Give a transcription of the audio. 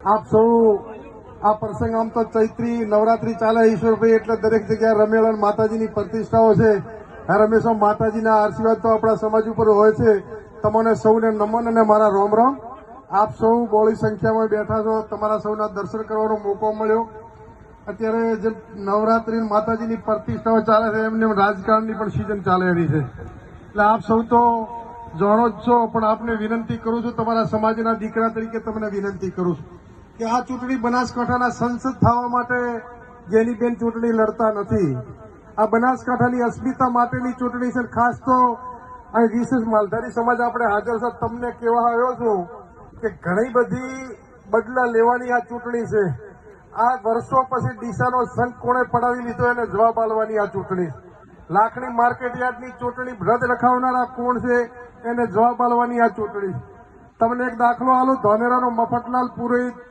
આપ સૌ આ પ્રસંગ આમ તો ચૈત્રી નવરાત્રી ચાલે ઈશ્વરભાઈ એટલે દરેક જગ્યાએ રમેલા માતાજીની પ્રતિષ્ઠાઓ છે. હંમેશા માતાજીના આશીર્વાદ તો આપણા સમાજ ઉપર હોય છે. તમને સૌને નમન અને મારા રોમ રોમ. આપ સૌ બહોળી સંખ્યામાં બેઠા છો. તમારા સૌના દર્શન કરવાનો મોકો મળ્યો. અત્યારે જે નવરાત્રી માતાજીની પ્રતિષ્ઠાઓ ચાલે છે એમને રાજકારણની પણ સિઝન ચાલે એની છે. એટલે આપ સૌ તો જાણો જ છો, પણ આપને વિનંતી કરું છું, તમારા સમાજના દીકરા તરીકે તમને વિનંતી કરું છું કે આ ચૂંટણી બનાસકાંઠાના સંસદ થવા માટે ગેનીબેન ચૂંટણી લડતા નથી. આ બનાસકાંઠાની અસ્મિતા માટેની ચૂંટણી છે. ખાસ તો આ વિશેષ માલધારી સમાજ આપણે હાજર છે. તમને કહેવા આવ્યો છું કે ઘણી બધી બદલા લેવાની આ ચૂંટણી છે. આ વર્ષો પછી ડીસાનો સંઘ કોણે પડાવી લીધો એને જવાબ આપવાની આ ચૂંટણી. લાખણી માર્કેટ યાર્ડની ચૂંટણી રદ રખાવનારા કોણ છે એને જવાબ આપવાની આ ચૂંટણી. તમને એક દાખલો આલો. ધાનેરાનો મફતલાલ પુરોહિત